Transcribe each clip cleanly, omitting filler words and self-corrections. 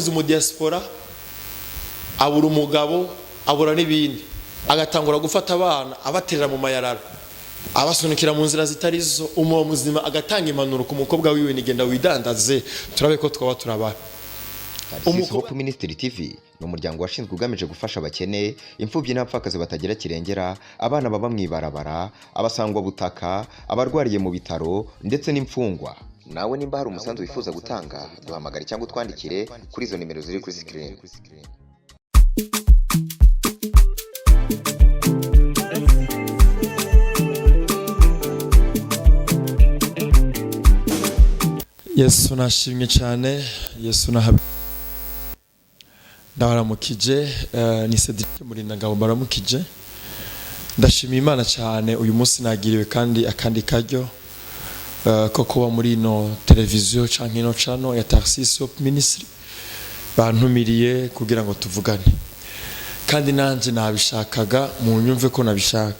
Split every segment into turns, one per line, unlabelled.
mu diaspora abura umugabo abura n'ibindi agatangura gufata abana abaterera mu mayarara abasunikira mu nzira zitarizo uwo muzima agatanga impanuro ku mukobwa wiwe nigenda widandaze turabe ko twaba turaba
Umukobwa Ministry TV no muryango washinzwe ugamije gufasha abakene imfubyi n'abapfakazi batagira kirengera abana baba mwibarabara abasangwa butaka abarwariye mu bitaro ndetse n'imfungwa. Nawe nimba hari umusanzu wifuza gutanga duhamagare cyangwa utwandikire kuri izo nimero ziri kuri screen.
Yesu nashimye cyane Yesu ndabaramukije ni Cedric Murindangabo baramukije ndashimiye Imana cyane uyu munsi nagiriwe kandi akandi karyo ko kuba muri no televiziyo canke no channel ya Tharcisse Ministry bantumiriye kugira ngo tuvugane kandi nanje nabishakaga mu nyumve ko nabishaka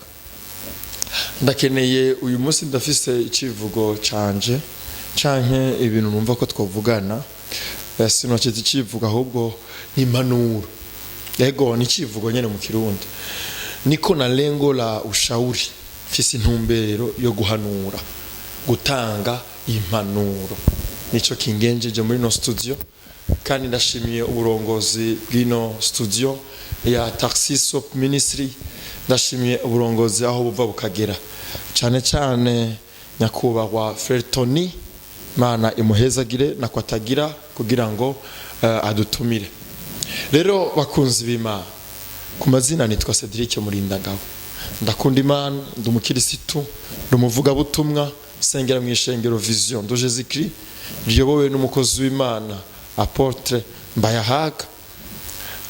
ndakeneye uyu munsi ndafise icivugo canje canke ibintu numva ko twovugana sinokeze icivuga ahubwo impanuro yego ni civugo nyene mu Kirundi niko na lengo la ushauri fisi ntumbero yo guhanura gutanga impanuro nico kingenjeje muri no studio kandi ndashimiye uburongozi bw'ino studio ya Tharcisse Ministry ndashimiye uburongozi aho buva bukagera cyane cyane nyakubahwa Tony Mana imuhezagire nakwatagira kugira ngo adutumire rero bakunzi b'Imana ku mazina nitwa Cedric Murindangabo ndakunda Imana ndumukirisitu ndumuvuga butumwa sengera mu ishengero Vision de Jésus-Christ riyobowe n'umukozi w'Imana Apotre Mbayahaga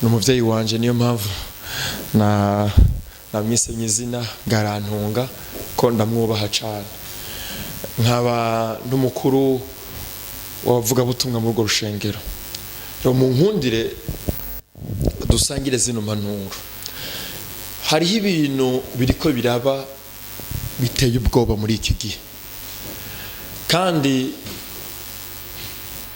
n'umuvyeyi wanje niyo mpamvu na mwise nyizina garantunga ko ndamwubaha cyane nkaba n'umukuru wavuga butumwa mu rwo rushengero rero mu nkundire dusangire zino mpanuro hariho ibintu biriko biraba biteye ubwoba muri iki gihe kandi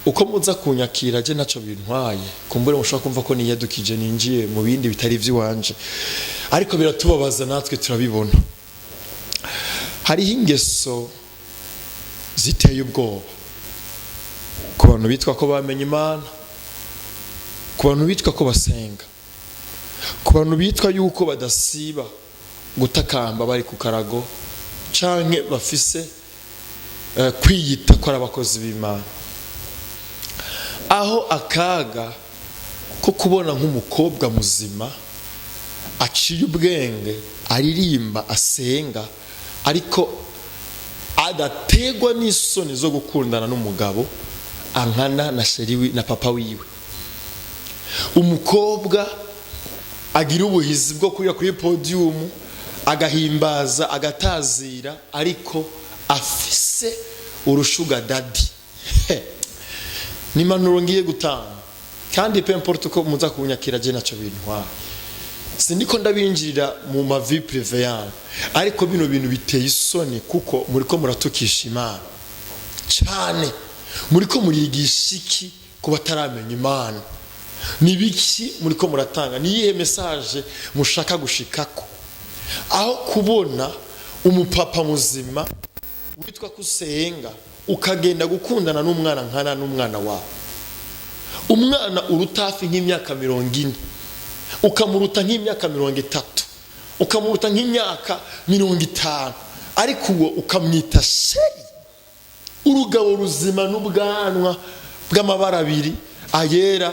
uko muza kunyakira je naco bintwaye kumbure mushaka kumva ko niyadukije ninjiye mu bindi bitari vy'iwanje ariko biratubabaza natwe turabibona hariho ingeso ziteye ubwoba ku bantu bitwa ko bamenye Imana ku bantu bitwa ko basenga ku bantu bitwa yuko badasiba gutakamba bari ku karago canke bafise kwiyita ko abakozi b'Imana aho akaga ko kubona nk'umukobwa muzima aciye ubwenge aririmba asenga ariko adategwa n'isoni zo gukundana n'umugabo ankana na sheriwi na papa wiwe umukobwa agira ubuhizi bwo kuya kuri podium agahimbaza agatazira ariko afise urushuga daddy ni manuro ngiye gutanga kandi peu importe ko muza kunyakira je naco bintwa sindiko ndabinjirira mu ma vie privée yanyu ariko bino bintu biteye isoni kuko muriko muratukisha Imana cyane muriko murigisha iki ku bataramenya Imana nibiki muriko muratanga niyihe message mushaka gushikako aho kubona umupapa muzima witwa kusenga ukagenda gukundana n'umwana nkana n'umwana wawe umwana urutafi nk'imyaka 40 ukamuruta nk'imyaka 30 ukamuruta nk'imyaka 50 ariko uwo ukamwita sheri urugabo ruzima n'ubwanwa bw'amabara abiri ayera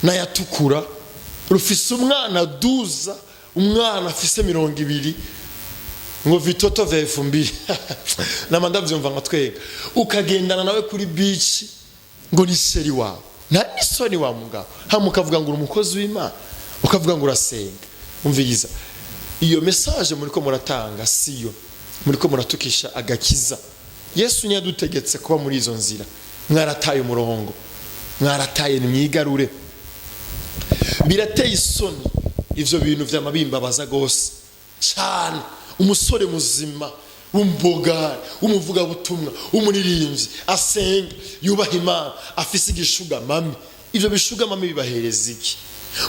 n'ayatukura rufise umwana duza umwana afise 20 ngo vitoto vefumbiri namanda vyumva ngatwega ukagendana nawe kuri beach ngo ni sheri wawe na isoni wa mugabo hamukavuga ngo umukozi w'Imana ukavuga ngo urasenga umvigiza iyo message muriko muratanga siyo muriko muratukisha agakiza Yesu nyadutegetse kuba muri izo nzira mwarataye umurongo mwarataye nimwigarure birateye isoni ivyo bintu vy'amabimbabaza gose cyane umusore muzima w'umboga w'umuvuga butumwa w'umuririmbyi asenga yubaha Imana afise igishuga mami ivyo bishugamami bibahereza iki?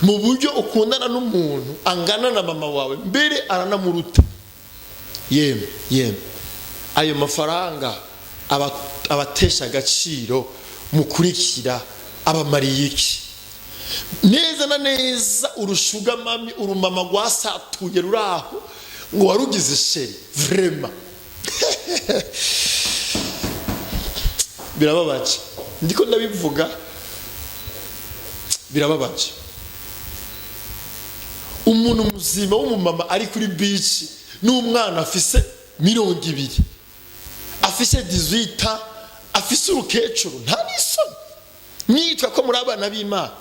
Mu buryo ukundana n'umuntu angana na mama wawe mbere aranamuruta. Yemwe ayo mafaranga abatesha agaciro mukurikira abamariye iki? Neza na neza urushugamami urumama rwasatuye ruraho ngo warugize sheri vraiment. Birababaje, ndiko ndabivuga, birababaje. Umuntu muzima w'umumama ari kuri beach n'umwana afise 200, afise 18, afise urukecuru, nta n'isoni. Mwitwa ko muri abana b'Imana.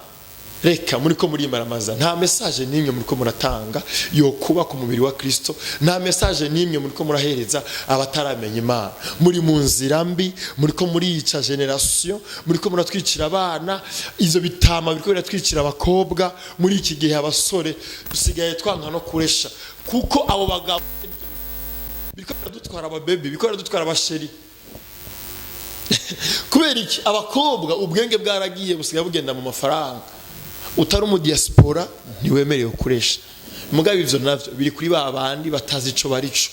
Reka muriko muri maramaza, nta message nimwe muriko muratanga yo kuba ku mubiri wa Kristo, nta message nimwe muriko murahereza abataramenya Imana. Muri mu nzira mbi, muriko murica generation, muriko muratwicira abana, izo bitama biriko biratwicira abakobwa. Muri iki gihe abasore dusigaye twanka no kuresha, kuko abo bagabo biriko biradutwara ababebe, biriko biradutwara abasheri. Kubera iki? Abakobwa ubwenge bwaragiye busigaye bugenda mu mafaranga. Utari mu diaspora ntiwemerewe kuresha. Mugabo ivyo navyo biri kuri babandi batazi ico barico.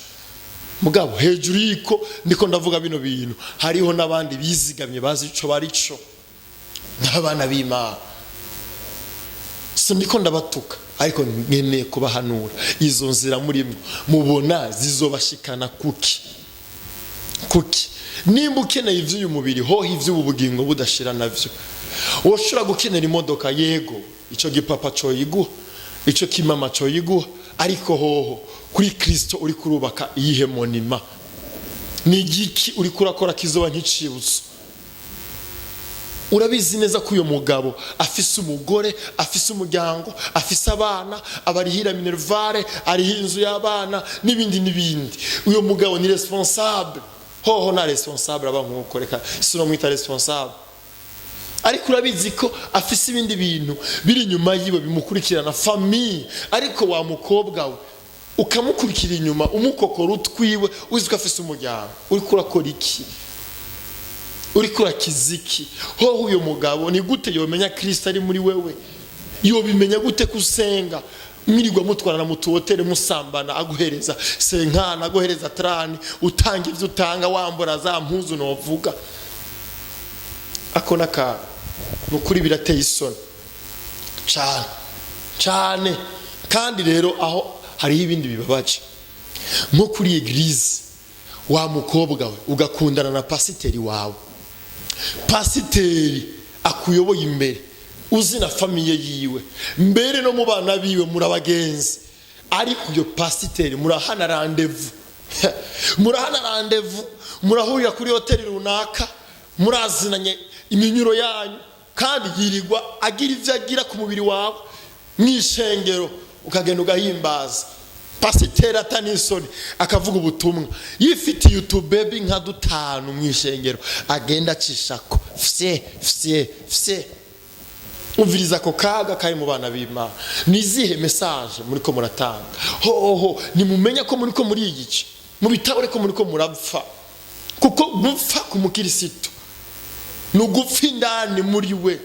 Mugabo hejuru yiko ndiko ndavuga bino bintu, hariho nabandi bizigamye bazi ico barico, n'abana b'Imana. So ndiko ndabatuka, ariko nkeneye kubahanura. Izo nzira muri mubona zizobashikana kuki? Nimba ukeneye ivy'uyu mubiri, ho ivy'ubu bugingo budashira navyo. Woshobora gukenera imodoka, yego, ico gipapa cyo yiguha, ico kimama cyo yiguha, ariko hoho kuri Kristo uri kurubaka iyihe monima? Ni igiki uri kurakora kizoba nk'icibutso? Urabizi neza ko uyo mugabo afise umugore, afise umuryango, afise abana, abarihira minervare, ariho inzu y'abana n'ibindi. Uyo mugabo ni responsable. Hoho na responsable abankuko, reka sino mwita responsable. Ariko urabizi ko afise ibindi bintu biri nyuma yiwe bimukurikirana, famille. Ariko wa mukobwa we ukamukurikira inyuma, umukokora utwiwe, uzi ko afise umuryango. Uri kurakora iki? Uri kurakiziki? Hoho uyo mugabo ni gute yomenya Kristo ari muri wewe? Yobimenya gute kusenga? Mwirirwa mutwarana mutu hotel musambana, aguhereza senkana, aguhereza trani, utanga ivyo utanga, wambura za mpuzu novuga. Akona ka nukuri birateye isoni cyane. Kandi rero aho hari ibindi bibabaje, nko kuri eglise wa mukobwa we ugakundana na pasiteri wawe, pasiteri akuyoboye imbere, uzi na famiye yiwe, mbere no mu bana biwe murabagenzi. Ariko iyo pasiteri murahana rendezvous murahurira kuri hoteli runaka, murazinanye iminyuro yanyu, kandi yirirwa agira ivyo agira ku mubiri wawe. Mwishengero ukagenda ugahimbaza, pasiteri atanisoni akavuga ubutumwa, yifitiye utubebe nka 5 mwishengero, agenda acishako fye. Umviriza ko kaga kari mu bana b'Imana. Nizihe message muriko muratanga? Hoho nimumenya ko muriko muri igice, mu bitabo reko muriko murapfa, kuko gupfa ku mukirisitu nugupfa indani muri we,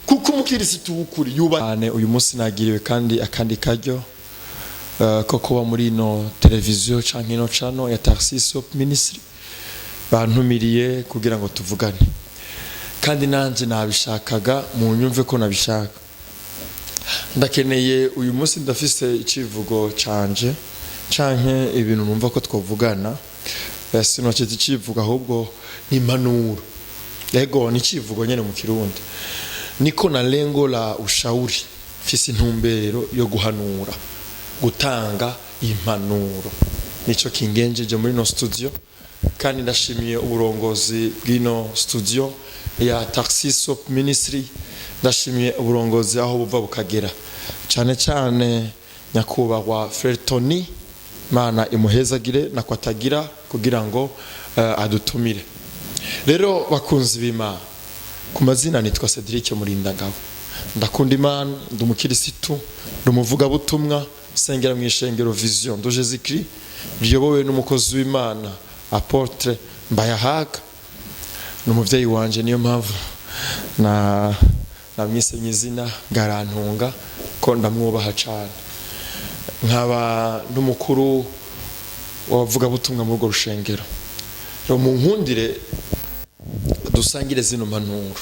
kuko umukirisitu ukuri yubane. Uyu munsi nagiriwe kandi akandi karyo ko kuba muri no televiziyo canke no channel ya Tharcisse Ministry, bantumiriye kugira ngo tuvugane. Kandi nanje nabishakaga mu nyumve ko nabishaka. Ndakeneye uyu munsi ndafise icivugo canje canke ibintu numva ko twovugana. Sino cyo icivugo ahubwo ni impanuro. Yego ni icivugo nyene mu Kirundi. Niko na lengo la ushauri, fisi ntumbero yo guhanura, gutanga impanuro. Nico kingenjeje muri no studio, kandi ndashimiye uburongozi bw'ino studio ya Tharcisse Ministry. Ndashimiye uburongozi aho buva bukagera, cyane nyakubahwa Frere Tony, Mana imuhezagire nakwatagira kugira ngo adutumire. Rero bakunzi b'Imana, ku mazina nitwa Cedric Murindangabo. Ndakunda Imana, ndumukirisitu, ndumuvuga butumwa, sengera mu ishengero Vision de Jésus Christ, riyobowe n'umukozi w'Imana Apotre Mbayahaga, n'umuvyeyi wanje. Niyo mpamvu namwise mwizina garantunga ko ndamwubaha cyane nkaba n'umukuru wavuga butumwa muri urwo rushengero rero mu nkundire dusangire zino mpanuro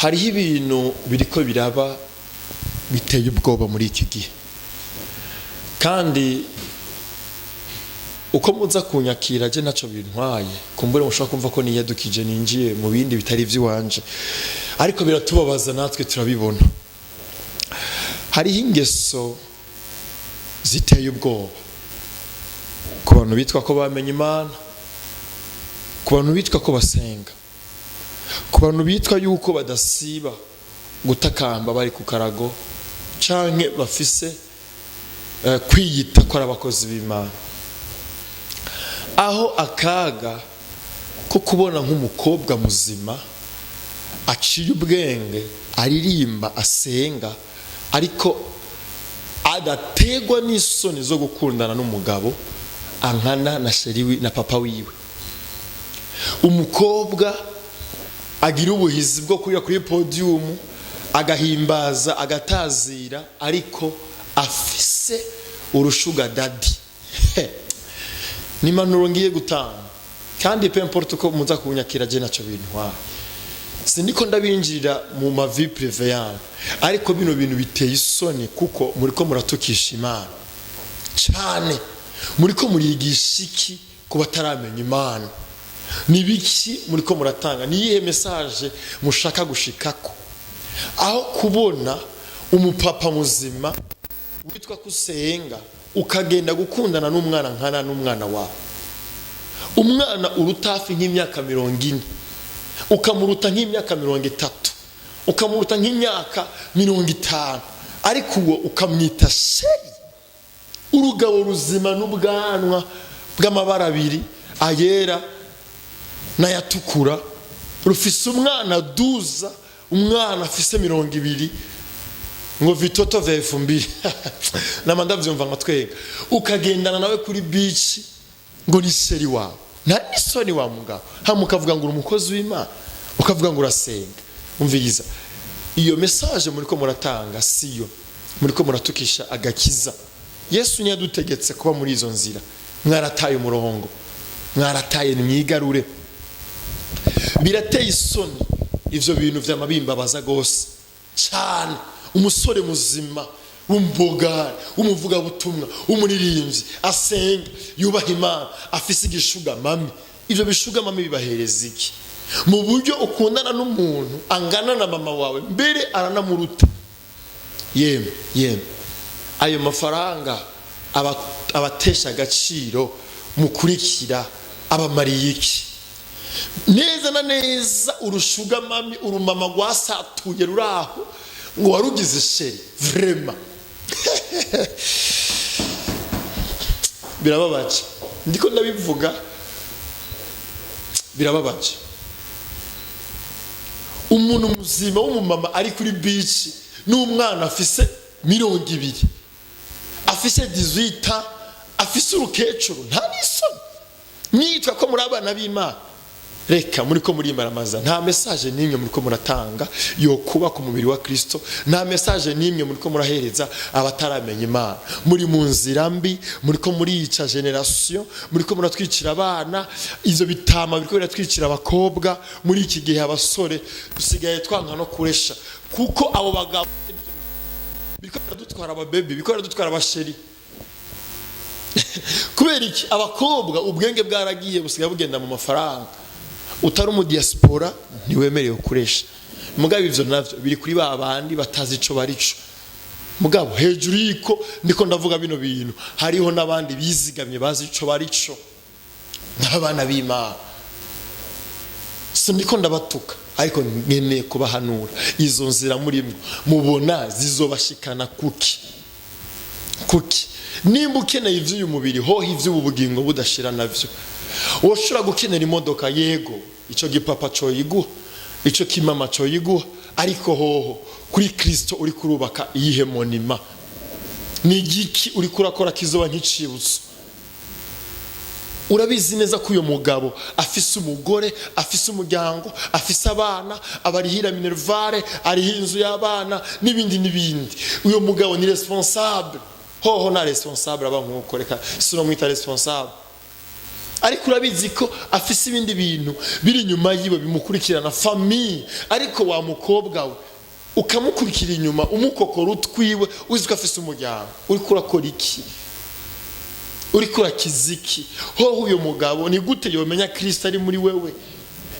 hariho ibintu biriko biraba biteye ubwoba muri iki gihe kandi uko muza kunyakira je naco bintwaye kumbure mushaka kumva ko niyadukije ninjiye mu bindi bitari vy'iwanje ariko biratubabaza natwe turabibona hariho ingeso ziteye ubwoba ku bantu bitwa ko bamenye Imana ku bantu bitwa ko basenga ku bantu bitwa yuko badasiba gutakamba bari ku karago canke bafise kwiyita ko ari abakozi b'Imana aho akaga ko kubona nk'umukobwa muzima aciye ubwenge aririmba asenga ariko adategwa n'isoni zo gukundana n'umugabo ankana na sheri na papa wiwe umukobwa agira ubuhizi bwo kuya kuri podium agahimbaza agatazira ariko afise urushuga daddy ni manuro ngiye gutanga kandi peu importe ko muza kunyakira je naco bintwa sindiko ndabinjirira mu ma vie privée yanyu ariko bino bintu biteye isoni kuko muriko muratukisha Imana cyane muriko murigisha iki ku bataramenya Imana ni biki muriko muratanga ni yihe message mushaka gushikako aho kubona umupapa muzima witwa kusenga ukagenda gukundana n'umwana nkana n'umwana wawe umwana urutafi nk'imyaka 40 ukamuruta nk'imyaka 30 ukamuruta nk'imyaka 50 ariko uwo ukamwita sheri urugabo ruzima n'ubwanwa bw'amabara abiri ayera nayatukura rufise umwana duza umwana afise 20 ngo vitoto vefumbiri namanda vyumva ngatwega ukagendana nawe kuri beach ngo ni sheri wawe nta isoni wa mugabo hamukavuga ngo umukozi w'Imana ukavuga ngo urasenga umviriza iyo message muriko muratanga siyo muriko muratukisha agakiza Yesu nyadutegetse kuba muri izo nzira mwarataye umurongo mwarataye nimwigarure birateye isoni ivyo bintu vy'amabimbabaza gose cyane umusore muzima w'umboga umuvuga butumwa umuririmbyi asenga yubaha Imana afise igishuga mami ivyo bishuga mami bibahereza iki mu buryo ukundana n'umuntu angana na mama wawe mbere aranamuruta yemwe ayo mafaranga abatesha agaciro mukurikira abamariye iki neza na neza urushuga mami urumama gwasatuye ruraho ngo warugize sheri vraiment birababaje ndiko ndabivuga birababaje umuntu muzima w'umumama ari kuri beach n'umwana afise 20 afise 18 afise urukecuru nta nisoni mwitwa ko muri abana b'Imana reka muriko murimbaramaza nta message nimwe muriko muratanga yo kuba ku mubiri wa Kristo nta message nimwe muriko murahereza abataramenya Imana muri mu nzira mbi muriko murica generation muriko muratwicira abana izo bitama biriko biratwicira abakobwa muri iki gihe abasore dusigaye twanka no kuresha kuko abo bagabo biriko biradutwara ababebe biriko biradutwara abasheri kubera iki abakobwa ubwenge bwaragiye busigaye bugenda mu mafaranga utari mu diaspora ntiwemerewe kuresha mugabo ivyo navyo biri kuri babandi batazi ico barico mugabo hejuru yiko ndiko ndavuga bino bintu hariho nabandi bizigamye bazi ico barico n'abana b'Imana ndiko ndabatuka ariko nkeneye kubahanura izo nzira muri mubona zizobashikana kuki nimba ukeneye ivy'uyu mubiri ho ivy'ubu bugingo budashira navyo woshura gukenera imodoka yego ico gipapa cyo yiguha ico kimama cyo yiguha ariko hoho kuri Kristo uri kurubaka iyihe monima ni giki uri kurakora kizoba nk'icibutso urabizi neza ko uyo mugabo afise umugore, afise umuryango, afise abana, abarihira minervare, ariho inzu y'abana n'ibindi. Uyo mugabo ni responsable. Hoho na responsable aba nkuko, reka sino mwita responsable. Ariko urabizi ko afise ibindi bintu biri nyuma yiwe bimukurikirana, famille. Ariko wa mukobwa we ukamukurikira inyuma, umukokora utwiwe, uzi ko afise umuryango. Uriko urakora iki? Uriko urakiziki? Hoho uyo mugabo ni gute yomenya Kristo ari muri wewe?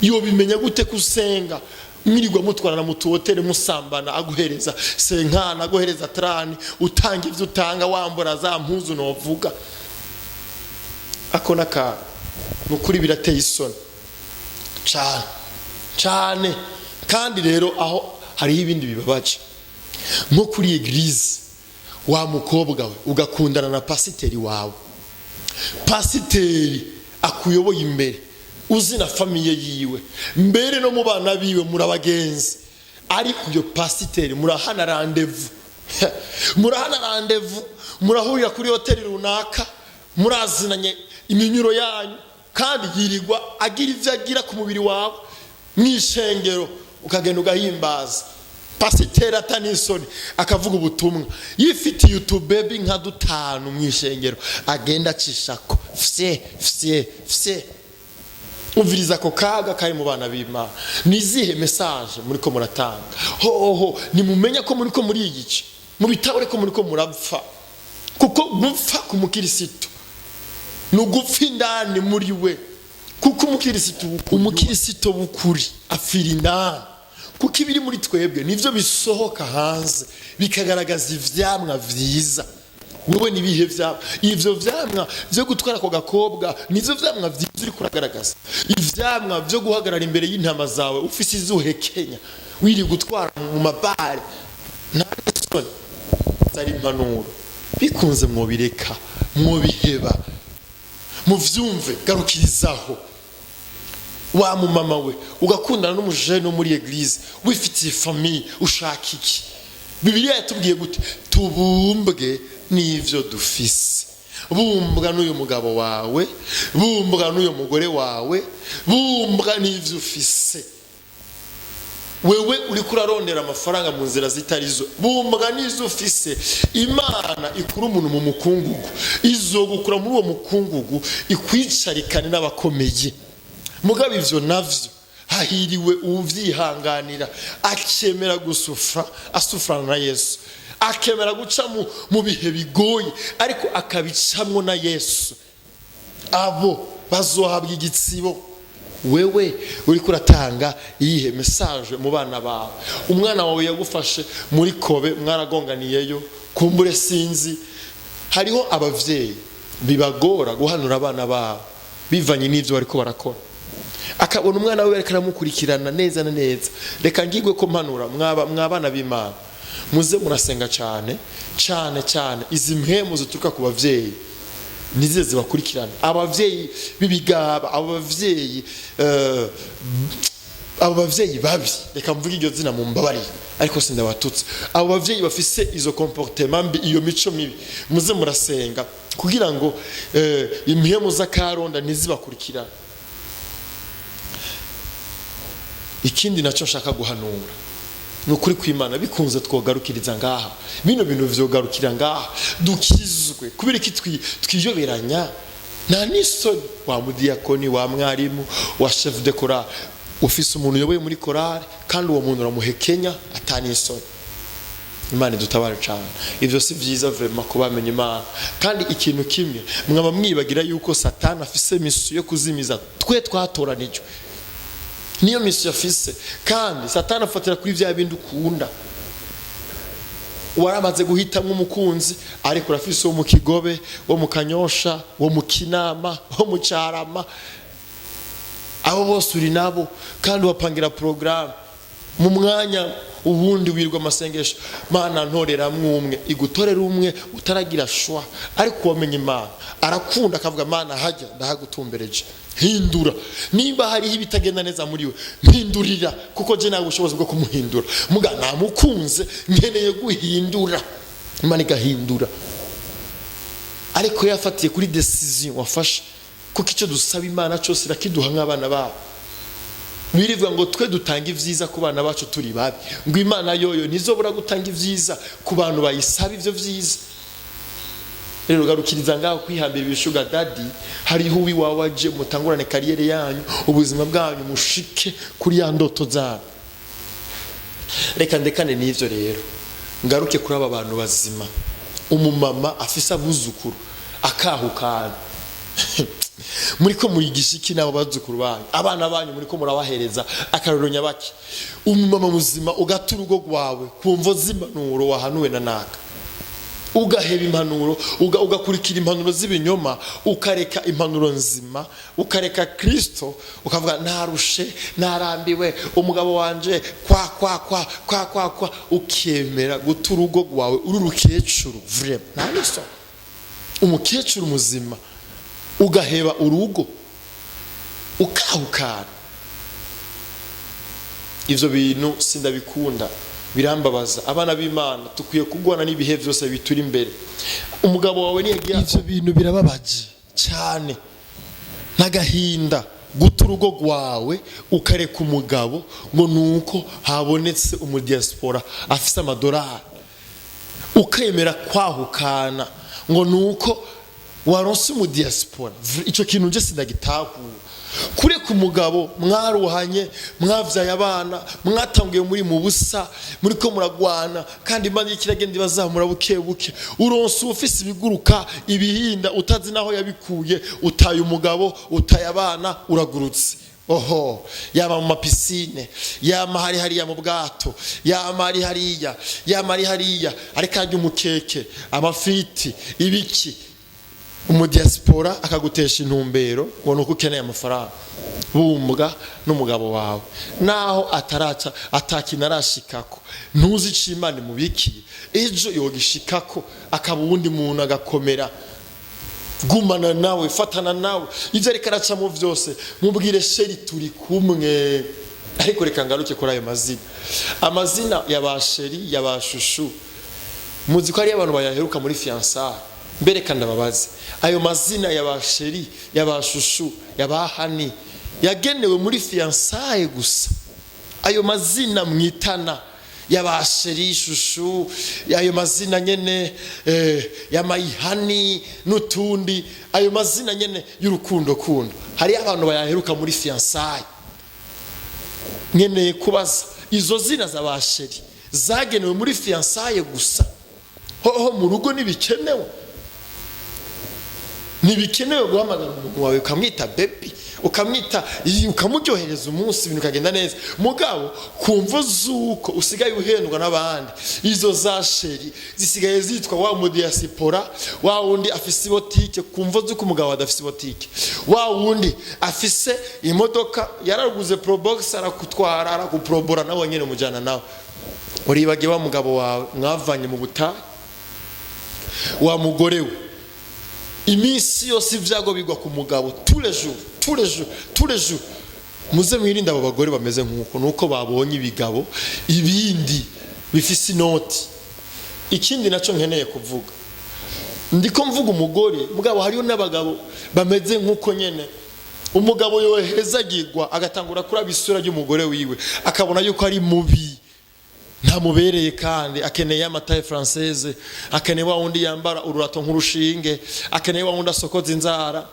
Yobimenya gute kusenga? Mwirirwa mutwarana mutuhotere musambana, aguhereza senkana, aguhereza trani, utanga ivyo utanga, wambura za mpuzu novuga. Akona ka nukuri birateye isoni cyane. Kandi rero aho hari ibindi bibabaje, nko kuri eglise, wa mukobwa we ugakundana na pasiteri wawe. Pasiteri akuyoboye imbere, uzi na famiye yiwe, mbere no mu bana biwe murabagenzi. Ariko iyo pasiteri murahana rendezvous murahurira kuri hoteli runaka, murazinanye iminyuro yanyu, kandi yirirwa agira ivyo agira ku mubiri wawe mwishengero, ukagenda ugahimbaza. Pasiteri atanisoni akavuga ubutumwa, yifitiye utubebi nka 5 mwishengero, agenda acishako fye. Umviriza ko kaga kari mu bana b'Imana. Nizihe message muri ko muratanga? Hoho nimumenya ko muri ko muri igice, mu bitabo ko muri ko murapfa. Kuko gupfa ku mukirisitu nugupfa indani muri we. Kuko umukirisitu bukuri afira indani. Kuko ibiri muri twebwe nivyo bisohoka hanze bikagaragaza ivyamwa vyiza. Wowe nibihe vyamwa? Ivyo vyamwa vyo gutwara ko gakobwa nivyo vyamwa vyiza uri kuragaragaza. Ivyamwa vyo guhagarara imbere y'intama zawe ufise izuhe Kenya, wiri gutwara mu mabare nta soni. Zari impanuro bikunze mwobireka, mwobiheba, muvyumve, garukirizaho. Wa mu mama we ugakundana n'umujene no muri eglise, wifitiye famille, ushaka iki? Bibiliya yatubwiye gute? Tubumbwe n'ivyo dufise. Bumbwa n'uyo mugabo wawe, bumbwa n'uyo mugore wawe, bumbwa n'ivyo ufise. Wewe uri kurarondera amafaranga mu nzira zitarizo, bumbwa n'ivyo ufise. Imana ikura umuntu mu mukungugu, izogukura muri uwo mukungugu, ikwicarikane n'abakomeye. Mugabe ivyo navyo hahiriwe uvyihanganira, akemera gusufra, asufrana na Yesu, akemera guca mu bihe bigoye, ariko akabicamwo na Yesu. Abo bazohabwa igitsibo. Wewe uri kuratanga iyihe message mu bana bawe? Umwana wawe yagufashe muri kobe, mwaragonganiyeyo, kumbure sinzi. Hariho abavyeyi bibagora guhanura abana babo bivanye n'ivyo bariko barakora. Akabona umwana we ariko aramukurikirana neza na neza. Reka ngigwe ko mpanura mwabana b'Imana, muze murasenga cyane. Izi mpemu zituruka ku bavyeyi nize zibakurikirana. Abavyeyi bibigaba, abavyeyi babi, reka mvuge iryo zina mu mbabari, ariko sindabatutse. Abo bavyeyi bafise izo comportement mbi, iyo mico mibi, muze murasenga kugira ngo impemu z'akaronda nizibakurikirana. Ikindi naco nshaka guhanura nukuri kw'Imana, bikunze twogarukiriza ngaha, bino bintu vyogarukira ngaha, dukizwe. Kubera iki twiyoberanya? Nta nisoni wa mudiakoni, wa mwarimu, wa chef de chorale, ufise umuntu yoboye muri chorale, kandi uwo muntu uramuhekenya atanisoni. Imana dutabara cyane. Ivyo si vyiza vraiment kubamenya Imana. Kandi ikintu kimwe mwaba mwibagira yuko Satani afise mission yo kuzimiza twe twatoranijwe. Niyo mission afise, kandi Satani afatira kuri vya bindi ukunda. Waramaze guhitamwo umukunzi, ariko urafise wo mu Kigobe, wo mu Kanyosha, wo mu Kinama, wo mu Carama, abo bose uri nabo, kandi wapangira programme mu mwanya ubundi wirwa amasengesho. Mana ntorera umwe, igutorera umwe utaragira shwa, ariko wamenye Imana arakunda, akavuga Mana hajya ndahagutumbereje, hindura. Nimba hariho ibitagenda neza muri we, mpindurira, kuko je nawe ubushobozi bwo kumuhindura. Muga namukunze, nkeneye guhindura. Imana igahindura. Ariko yafatiye kuri decision wafashe kuko icyo dusaba Imana cyose irakiduha nk'abana babo. Birivuga ngo twe dutanga ivyiza ku bana bacu turi babi, ngo Imana yoyo ntizobura gutanga ivyiza ku bantu bayisaba ivyo vyiza. Rero garukiriza ngaho kwihambira ibishuga daddy, hariho uwiwawe aje mutangurane kariyere yanyu, ubuzima bwanyu mushike kuri ya ndoto zanyu. Reka ndekane n'ivyo rero ngaruke kuri aba bantu bazima. Umumama afise abuzukuru akahukana muriko muyigisha iki nabo bazukuru banyu, abana banyu muriko murabahereza akarorero nyabaki. Umumama muzima ugata urugo rwawe kumvo z'impanuro wahanuwe na naka, ugaheba impanuro, ugakurikira impanuro z'ibinyoma, ukareka impanuro nzima, ukareka Kristo, ukavuga narushe, narambiwe, umugabo wanje kwa ukemera guta urugo rwawe uri urukecuru vrema naniso umukecuru muzima, ugaheba urugo ukahukana. Ivyo bintu sindabikunda, birambabaza. Abana b'Imana tukwiye kugwana n'ibihe byose bituri imbere. Umugabo wawe niyagiye, ivyo bintu birababaje cyane, n'agahinda guta urugo rwawe ukareka umugabo ngo nuko habonetse umudiaspora afise amadolari, ukemera kwahukana ngo nuko waronse umudiaspora. Ico kintu nje sindagitahura. Kureka umugabo mwaruhanye, mwavyaye abana, mwatanguye muri mu busa, muriko muragwana, kandi Imana y'ikiragenda ibazamura buke buke, uronse ufise ibiguruka ibihinda utazi naho yabikuye, utaye umugabo, utaye abana, uragurutse. Oho, yama mu mapisine, yama hariya mu bwato, yama hariya ariko arya umukeke, amafiti, ibiki. Umudiaspora akagutesha intumbero ngo nuko ukeneye amafaranga. Bumbwa n'umugabo wawe naho atakina arashikako, ntuzi ico Imana imubikiye, ejo yogishikako akaba uwundi muntu agakomera. Gumana nawe, fatana nawe, ivyo ariko araca mu vyose mubwire sheri turi kumwe. Ariko reka ngaruke kuri ayo mazina, amazina y'abasheri y'abashushu. Muzi ko ari abantu bayaheruka muri fiançailles. Mbere kandi ababaze ayo mazina y'abasheri y'abashushu y'abahani yagenewe muri fiançailles gusa. Ayo mazina mwitana y'abasheri shushu, ayo mazina nyene y'amayihani n'utundi, ayo mazina nyene y'urukundo kundo, hari abantu bayaheruka muri fiançailles. Nyene kubaza izo zina z'abasheri zagenewe muri fiançailles gusa, ho mu rugo nibikenewe. Ntibikenewe guhamagara umuntu wawe ukamwita baby, ukamuryohereza umunsi ibintu kagenda neza. Mugabo kumva zuko usigaye uhendwa n'abandi, izo za sheri zisigaye zitwa wa mudiaspora, wa wundi afise botike, kumva zuko umugabo adafise botike, wa wundi afise imodoka yaraguze probox arakutwara arakuprobora nawe nyene mujana nawe. Uribage wa mugabo wawe mwavanye mu butayu, wa mugore we iminsi yose ivyago bigwa ku mugabo tous les jours. Muze mwirinda abo bagore bameze nkuko, nuko babonye ibigabo ibindi bifise inoti. Ikindi naco nkeneye kuvuga, ndiko mvuga umugore, mugabo hariyo n'abagabo bameze nkuko nyene. Umugabo yohezagirwa agatangura kuraba isura y'umugore wiwe, akabona yuko ari mubi, ntamubereye, kandi akeneye amataye française, akeneye wa wundi yambara ururato nk'urushinge, akeneye wa wundi asokoza inzara,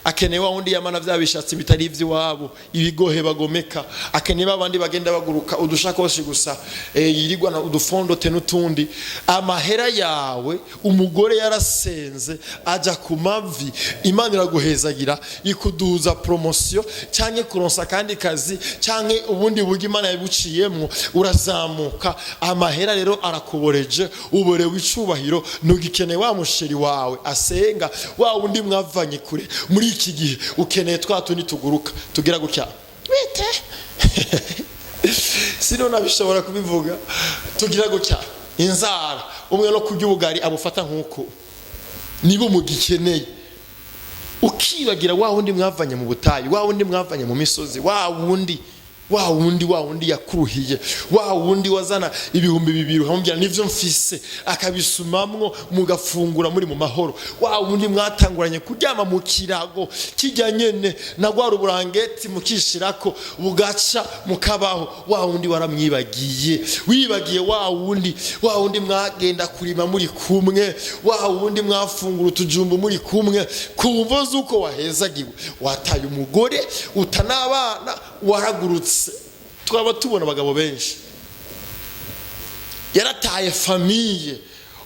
akeneye wa wundi yamana vya bishatsi bitari ivy'iwabo, ibigohe bagomeka, akeneye babandi bagenda baguruka udushakoshi gusa, yirigwa na udufondote n'utundi. Amahera yawe umugore yarasenze aja ku mavi, Imana iraguhezagira ikuduza promotion canke kuronsa kandi kazi canke ubundi buryo Imana yabuciyemwo, urazamuka. Amahera rero arakuboreje, uborewe icubahiro, nugikeneye wa musheri wawe asenga, wa wundi mwavanye kure. Muri iki gihe ukeneye twa tundi tuguruka tugira gutya bite sino nabishobora kubivuga, tugira gutya inzara, umwe no kurya ubugari abufata nkuko, nibo mugikeneye. Ukibagira wa wundi mwavanye mu butayu, wa wundi mwavanye mu misozi, wa wundi wa wundi yakuruhiye, wa wundi wazana ibihumbi 2 ukamubwira nivyo mfise akabisumamwo mugafungura muri mu mahoro, wa wundi mwatanguranye kuryama mu kirago kijya nyene na gwara uburangeti mukishirako bugaca mukabaho, wa wundi waramwibagiye, wibagiye wa wundi mwagenda kurima muri kumwe, wa wundi mwafungura utujumbu muri kumwe, kumvo zuko wahezagiwe, wataye umugore utanabana waragurutse. Twaba tubona abagabo benshi yarataye famille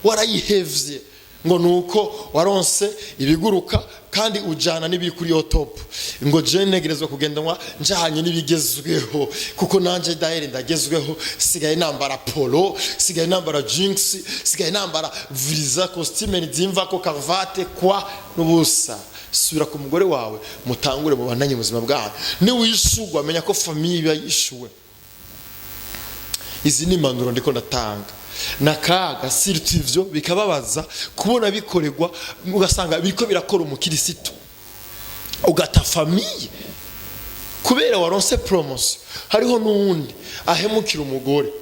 warayihevye ngo nuko waronse ibiguruka kandi ujana n'ibiri kuri yo top, ngo je negerezwa kugendanwa njanye n'ibigezweho kuko nanje daire ndagezweho, sigaye nambara polo, sigaye nambara jeans, sigaye nambara visa costume nzimva ko karvate kwa nubusa. Subira ku mugore wawe mutangure mu bandanye muzima bwawe, ni wishugwa menya ko famille yishuwe. Izi ni impanuro ndiko ndatanga, nakaga sirtivyo bikababaza kubona bikoregwa ugasanga biriko birakora umukirisitu ugata famille kubera waronse promotion. Hariho nundi ahemukira umugore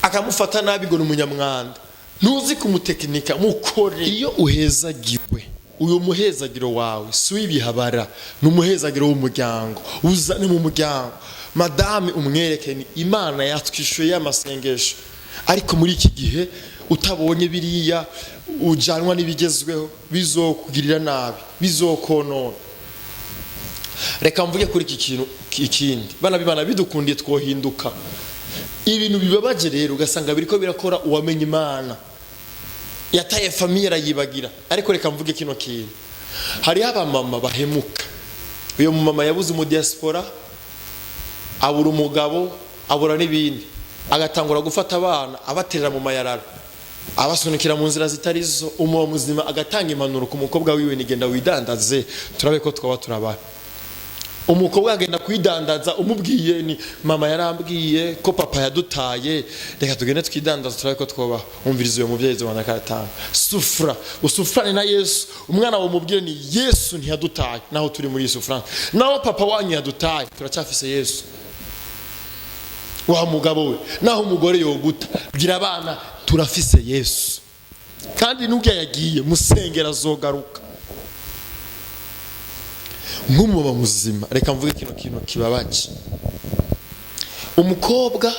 akamufata nabi ngo n'umunyamwanda, ntuzi kumutekinika mukore. Iyo uhezagiwe, uyo muhezagiro wawe suibihabara n'umuhezagiro w'umuryango, uzane mu muryango madame umwereke ni Imana yatwishuye y'amasengesho. Ariko muri iki gihe utabonye biriya ujanwa n'ibigezweho bizokugirira nabi, bizokonona. Reka mvuge kuri iki kintu ikindi, bana bidukundiye twohinduka. Ibintu bibabaje rero ugasanga biriko birakora uwamenye Imana, yataye famille arayibagira. Ariko reka mvuge kino kintu, hari abamama bahemuka. Uyo mama yabuze mu diaspora, abura umugabo, abura n'ibindi, agatangura gufata abana abaterera mu mayarara, abasunikira mu nzira zitarizo. Umuntu muzima agatanga impanuro ku mukobwa wiwe, nigenda widandaze turabe ko twaba turabana. Umukobwa agenda kwidandaza, umubwiye ni mama yarambwiye ko papa yadutaye, reka tugende twidandaza turabe ko twoba. Umvirizo uyo muvyeyi zobana karatanga sufra, usufrane na Yesu. Umwana wo mubwire ni Yesu ntiyadutaye, naho turi muri sufrane, naho papa wanyu yadutaye turacyafise Yesu. Wa mugabo we naho umugore yoguta, bwira abana turafise Yesu, kandi nubwo yagiye musengera zogaruka nk'umuba muzima. Reka mvuge kino kibabaje, umukobwa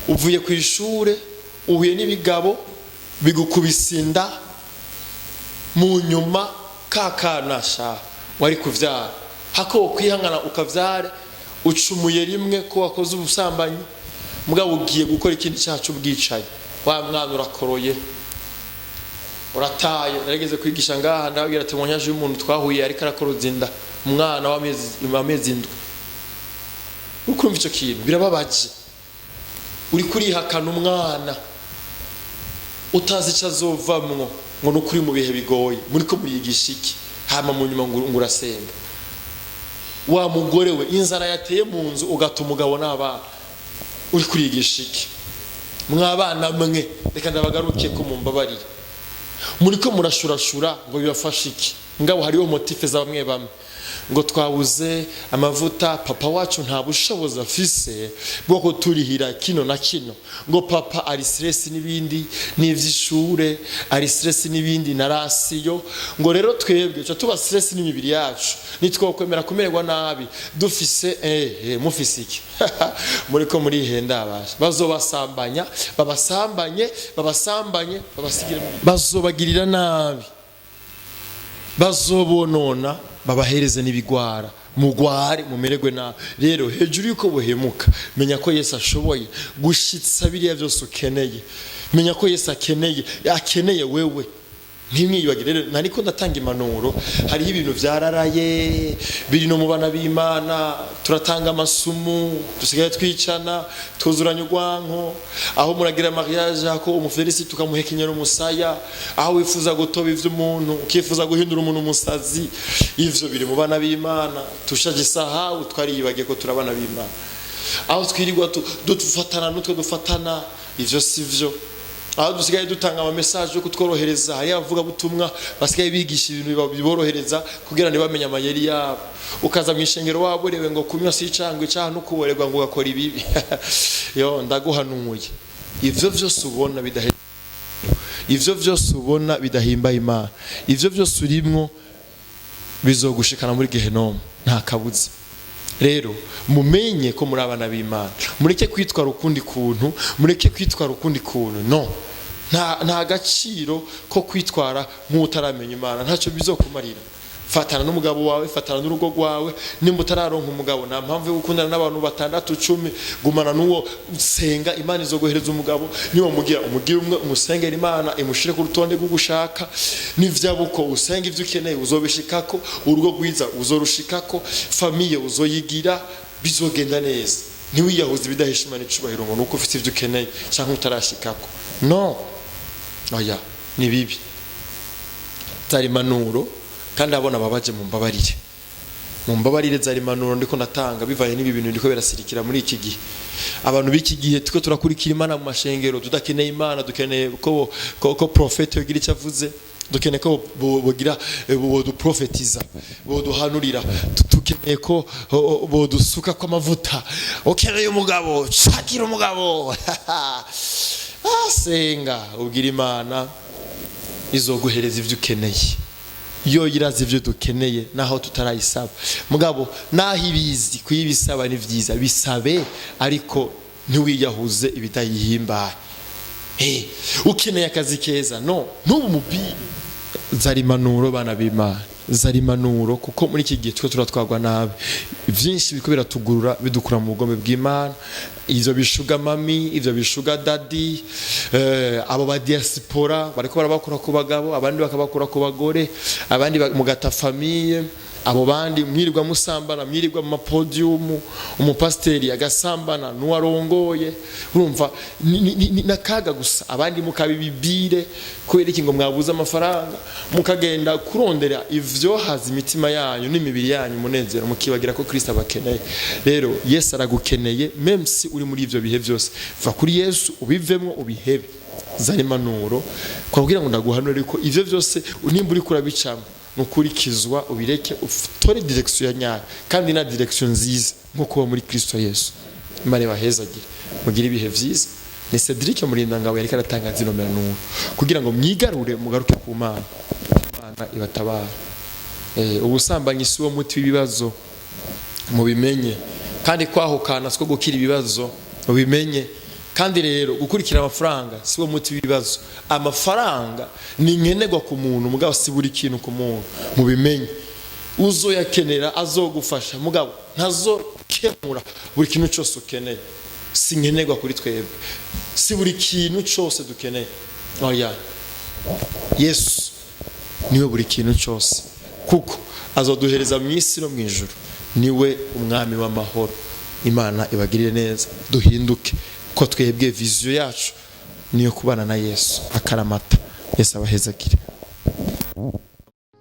uvuye ku ishure uhuye n'ibigabo bigukubisinda mu nyuma kakanasha wari kuvyara, hako kwihangana ukavyare ucumuye rimwe ko wakoze ubusambanyi, mugabo ugiye gukora ikindi cyacu ubwicaye, wa mwana urakoroye urataye. Narigeze kwigisha ngaha ndabwira ati monyaje y'umuntu twahuye ariko arakoroza inda umwana w'amezi 7. Ukumva ico kintu birababaje, uri kurihakana umwana utazi ico azovamwo, ngo nukuri mu bihe bigoye muriko muriyigisha iki, hama mu nyuma ngo urasenga. Wa mugore we inzara yateye mu nzu ugata umugabo n'abana, uri kuriyigisha iki? Mwabana mwe reka ndabagaruke ko mumbabarira, muriko murashurashura ngo bibafashe iki? Ngabo hariho motife za bamwe ngo twabuze amavuta, papa wacu nta bushobozi afise bwo kuturihira kino na kino, ngo papa ari stress n'ibindi n'ivyishure, ari stress n'ibindi na rasiyo, ngo rero twebwe cyo tuba stress n'imibiri yacu nitwokwemera kumererwa nabi dufise mufise iki? Muriko muri henda abasha bazobasambanya, babasambanye babasigire, bazobagirira nabi, bazobonona, babahereze n'ibigwara, mugware mumererwe nabi. Rero hejuru yuko buhemuka, menya ko Yesu ashoboye gushitsa biriya byose ukeneye. Menya ko Yesu akeneye wewe, ntimwiyibagire. Rero nariko ndatanga impanuro, hari ibintu vyararaye biri no mu bana b'Imana, turatanga amasumu, dusigaye twicana, tuzuranye urwanko, aho muragira mariage ako umufelicite ukamuhekenyera umusaya, aho wifuza gutoba ivy'umuntu ukifuza guhindura umuntu umusazi. Ivyo biri mu bana b'Imana, tushaje isaha utwariyibagiye ko turabana b'Imana, aho twirirwa dufatana n'utwe dufatana, ivyo sivyo. aho dusigaye dutanga ama message yo kutworohereza, hari abavuga butumwa basigaye bigisha ibintu biborohereza kugira ngo bamenye amayeri yabo. Ukaza mu ishengero waborewe ngo kunywa si icangwe cyaha no kuborerwa ngo gakora ibibi. Yo ndaguhanuye, ivyo vyose ubona bidahimba Imana, ivyo vyose urimwo bizogushikana muri Gehenomu nta kabuza. Rero mumenye ko muri abana b'Imana, mureke kwitwara ukundi kuntu, no, nta gaciro ko kwitwara nk'utaramenya Imana, ntacyo bizokumarira. Fatana n'umugabo wawe, fatana n'urugo rwawe. Nimba utararonka umugabo, nta mpamvu yo gukundana n'abantu 6-10, gumana n'uwo senga, Imana izogohereza umugabo. Niwo mugira umwe umusengera Imana imushire ku rutonde rwo gushaka, n'ivyabuko usenga ivyo ukeneye uzobishikako, urugo rwiza uzorushikako, famille uzoyigira, bizogenda neza. Ntiwiyahuze bidahesha Imana icubahiro ngo nuko ufite ivyo ukeneye cyangwa utarashikako. No, oya, ni bibi. Zari manuro kandi abona babaje mu mbabarire zari manuro ndiko natanga bivaye n'ibi bintu ndiko birasirikira muri iki gihe. Abantu b'iki gihe tuko turakurikira Imana mu mashengero, tudakeneye Imana, dukeneye ko prophet yogira icyo avuze, dukeneye ko bogira boduprofetiza, boduhanurira, tukeneye ko bodusuka kwa mavuta. Ukeneye umugabo, shakira umugabo. Senga ubwira Imana izoguhereza ivyo ukeneye. Yo yirazi ivyo dukeneye naho tutarayisaba. Mugabo naho ibizi kuyibisaba ni vyiza, bisabe ariko ntiwiyahuze ibitayihimbaye. Ukeneye akazi keza, no, ntubu mubi. Zari manuro bana b'Imana, zari manuro kuko muri iki gihe twe turatwagwa nabi. Vyinshi biko biratugurura bidukura mu bugome bw'Imana. Ivyo bishuga mami, ivyo bishuga daddy, abo ba diaspora bariko barabakura ku bagabo, abandi bakabakura ku bagore, abandi mugata famille, abo bandi mwirirwa musambana, mwirirwa mu mapodium, umupasteri agasambana n'uwarongoye. Urumva nakaga gusa, abandi mukabibibire kubera iki ngo mwabuza amafaranga, mukagenda kurondera ivyo haza imitima yanyu n'imibiri yanyu umunezero, mukibagira ko Kristo abakeneye. Rero Yesu aragukeneye, même si uri muri ivyo bihe byose, va kuri Yesu ubivemo ubihebe. Zari manuro kwabwira ngo ndaguhanura ko ivyo byose nimba uri kurabicamo nukurikizwa, ubireke utore direction ya nyayo kandi na direction nziza nko kuba muri Kristo Yesu. Imana bahezagire, mugira ibihe vyiza. Ni Cedric Murindangabo yari karatanga zino manuro kugira ngo mwigarure mugaruke ku Mana. Imana ibatabara. Ubusambanyi si wo muti w'ibibazo, mubimenye, kandi kwahukana siko gukira ibibazo, mubimenye. Kandi rero gukurikira amafaranga si wo muti w'ibibazo. Amafaranga ni nkenerwa ku muntu, mugabo si buri kintu ku muntu, mubimenye. Uzoyakenera azogufasha, mugabo ntazokemura buri kintu cyose ukeneye. Si nkenerwa kuri twebwe, si buri kintu cyose dukeneye. Oya, Yesu niwe buri kintu cyose, kuko azoduhereza mu isi no mu ijuru. Niwe umwami w'amahoro. Imana ibagirire neza, duhinduke ko twebwe vision yacu niyo kubana na Yesu akaramata. Yesu abahezagire.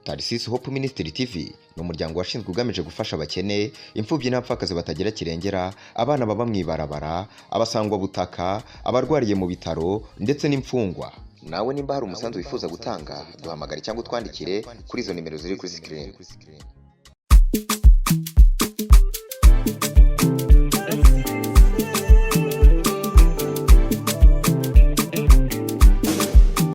Tharcisse Hope Ministry TV ni umuryango washinzwe ugamije gufasha abakene, imfubyi n'abapfakazi batagira kirengera, abana baba mwibarabara, abasangwa butaka, abarwariye mu bitaro ndetse n'imfungwa. Nawe nimba hari umusanzu wifuza gutanga, duhamagare cyangwa utwandikire kuri izo nimero ziri kuri screen.